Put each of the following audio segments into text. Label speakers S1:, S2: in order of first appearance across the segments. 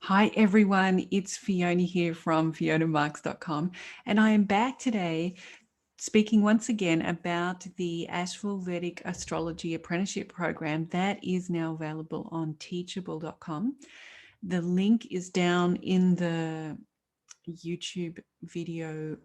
S1: Hi everyone, it's Fiona here from fionamarks.com, and I am back today speaking once again about the Asheville Vedic Astrology Apprenticeship Program that is now available on teachable.com. The link is down in the YouTube video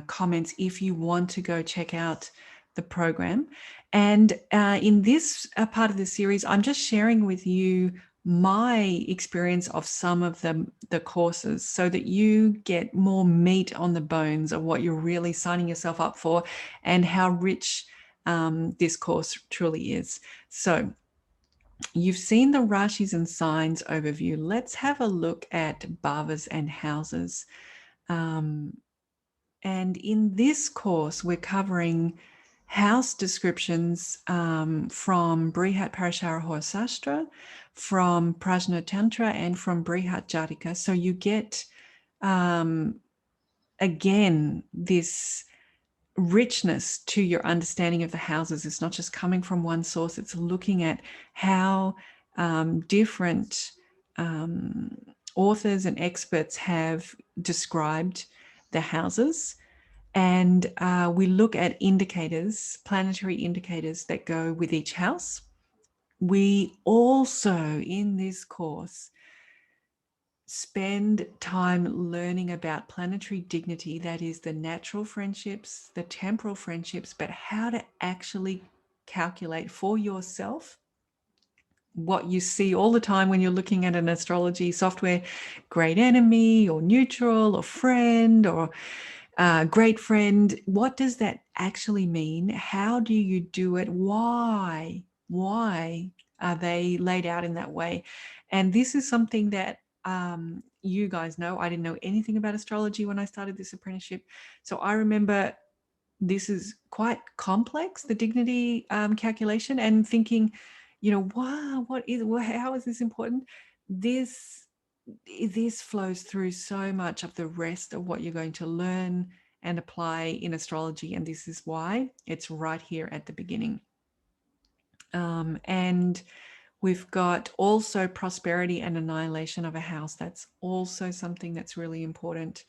S1: comments if you want to go check out the program. And in this part of the series, I'm just sharing with you my experience of some of the courses so that you get more meat on the bones of what you're really signing yourself up for and how rich this course truly is. So you've seen the Rashis and signs overview. Let's have a look at Bhavas and Houses. And in this course, we're covering house descriptions from Brihat Parashara Horasastra, from Prajna Tantra, and from Brihat Jatika. So you get, again, this richness to your understanding of the houses. It's not just coming from one source, it's looking at how different authors and experts have described the houses. And we look at indicators, planetary indicators that go with each house. We also, in this course, spend time learning about planetary dignity, that is the natural friendships, the temporal friendships, but how to actually calculate for yourself what you see all the time when you're looking at an astrology software, great enemy or neutral or friend or great friend. What does that actually mean? How do you do it? Why are they laid out in that way? And this is something that you guys know. I didn't know anything about astrology when I started this apprenticeship. So I remember this is quite complex, the dignity calculation, and thinking, wow, how is this important? This flows through so much of the rest of what you're going to learn and apply in astrology, and this is why it's right here at the beginning. And we've got also prosperity and annihilation of a house. That's also something that's really important.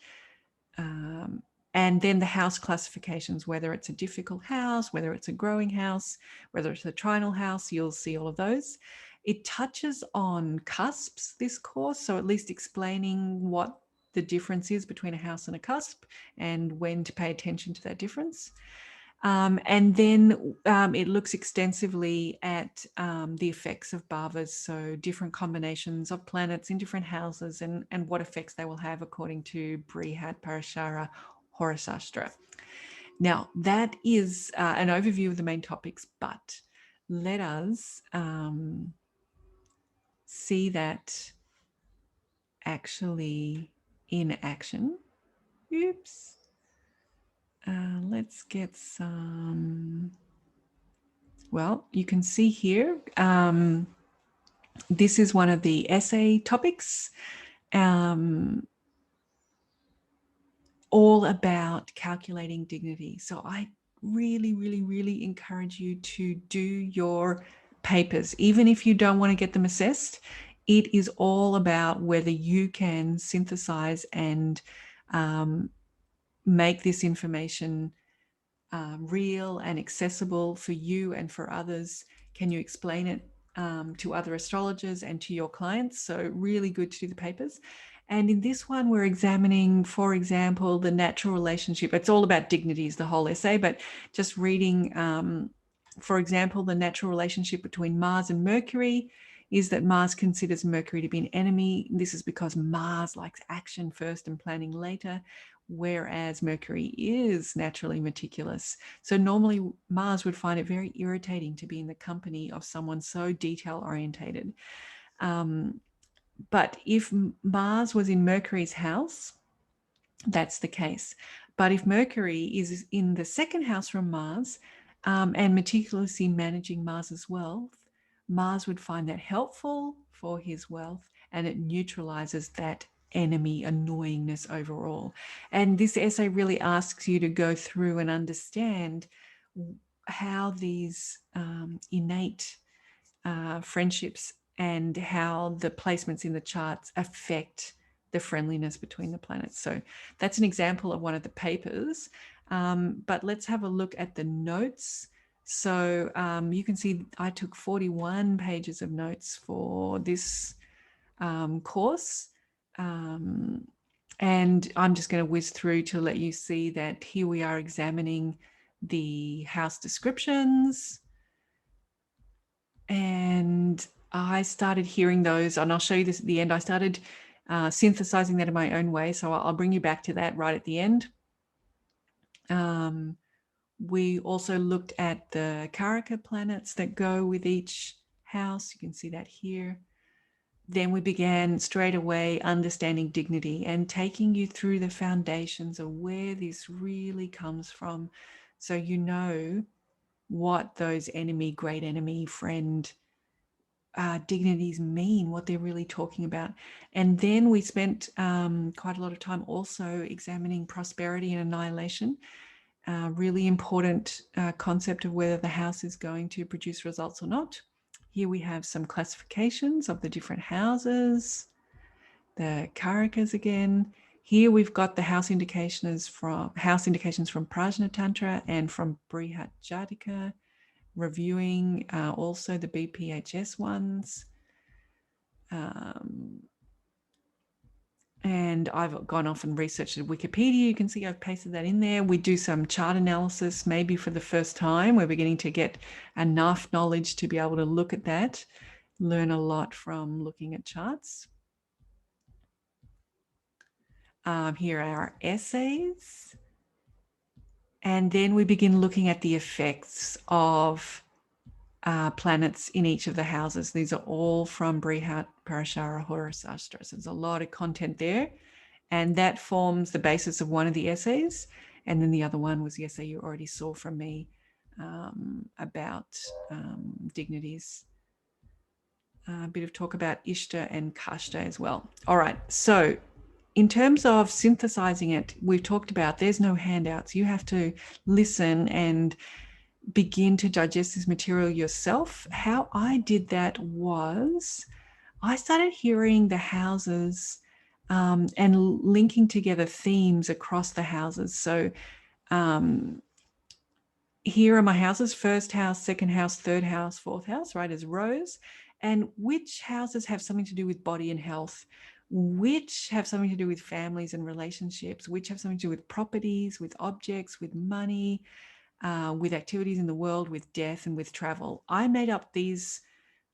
S1: And then the house classifications, whether it's a difficult house, whether it's a growing house, whether it's a trinal house, you'll see all of those. It touches on cusps, this course, so at least explaining what the difference is between a house and a cusp and when to pay attention to that difference. And then it looks extensively at the effects of bhavas, so different combinations of planets in different houses and what effects they will have according to Brihat Parashara Horasastra. Now, that is an overview of the main topics, but let us see that actually in action. Oops. Let's get some. Well, you can see here, this is one of the essay topics, all about calculating dignity. So I really, really, really encourage you to do your papers, even if you don't want to get them assessed. It is all about whether you can synthesize and make this information real and accessible for you and for others. Can you explain it to other astrologers and to your clients? So really good to do the papers. And in this one, we're examining, for example, the natural relationship. It's all about dignities, the whole essay, but just reading, for example, the natural relationship between Mars and Mercury is that Mars considers Mercury to be an enemy. This is because Mars likes action first and planning later, whereas Mercury is naturally meticulous. So normally Mars would find it very irritating to be in the company of someone so detail-orientated. But if Mars was in Mercury's house, that's the case. But if Mercury is in the second house from Mars and meticulously managing Mars's wealth, Mars would find that helpful for his wealth, and it neutralizes that enemy annoyingness overall. And this essay really asks you to go through and understand how these innate friendships and how the placements in the charts affect the friendliness between the planets. So that's an example of one of the papers. But let's have a look at the notes. So you can see I took 41 pages of notes for this course. And I'm just going to whiz through to let you see that here we are examining the house descriptions. And I started hearing those, and I'll show you this at the end. I started synthesizing that in my own way. So I'll bring you back to that right at the end. We also looked at the Karaka planets that go with each house. You can see that here. Then we began straight away understanding dignity and taking you through the foundations of where this really comes from. So you know what those enemy, great enemy, friend dignities mean, what they're really talking about. And then we spent quite a lot of time also examining prosperity and annihilation. Really important concept of whether the house is going to produce results or not. Here we have some classifications of the different houses, the Karakas again. Here we've got the house indications from Prajna Tantra and from Brihat Jataka, reviewing also the BPHS ones. And I've gone off and researched at Wikipedia. You can see I've pasted that in there. We do some chart analysis, maybe for the first time. We're beginning to get enough knowledge to be able to look at that, learn a lot from looking at charts. Here are our essays. And then we begin looking at the effects of planets in each of the houses. These are all from Brihat Parashara Horus Astra. So there's a lot of content there. And that forms the basis of one of the essays. And then the other one was the essay you already saw from me about dignities. A bit of talk about Ishta and Kashta as well. All right, so in terms of synthesizing it, we've talked about there's no handouts. You have to listen and begin to digest this material yourself. How I did that was I started hearing the houses and linking together themes across the houses. So here are my houses: first house, second house, third house, fourth house, right, as rows. And which houses have something to do with body and health, which have something to do with families and relationships, which have something to do with properties, with objects, with money, with activities in the world, with death, and with travel. I made up these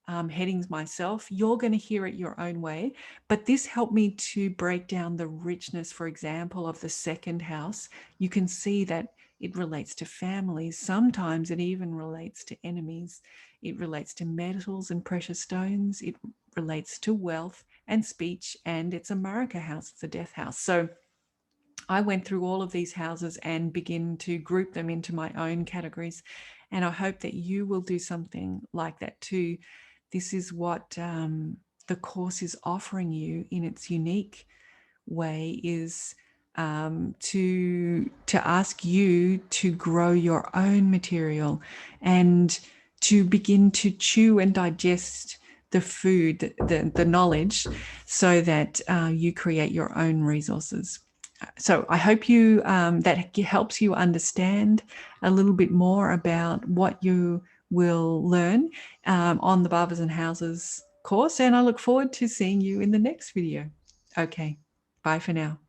S1: headings myself. You're going to hear it your own way, but this helped me to break down the richness, for example, of the second house. You can see that it relates to families. Sometimes it even relates to enemies. It relates to metals and precious stones. It relates to wealth and speech, and it's a Marika house. It's a death house. So I went through all of these houses and begin to group them into my own categories. And I hope that you will do something like that too. This is what the course is offering you in its unique way, is to ask you to grow your own material and to begin to chew and digest the food, the knowledge, so that you create your own resources. So I hope you that helps you understand a little bit more about what you will learn on the Bhavas and Houses course. And I look forward to seeing you in the next video. Okay, bye for now.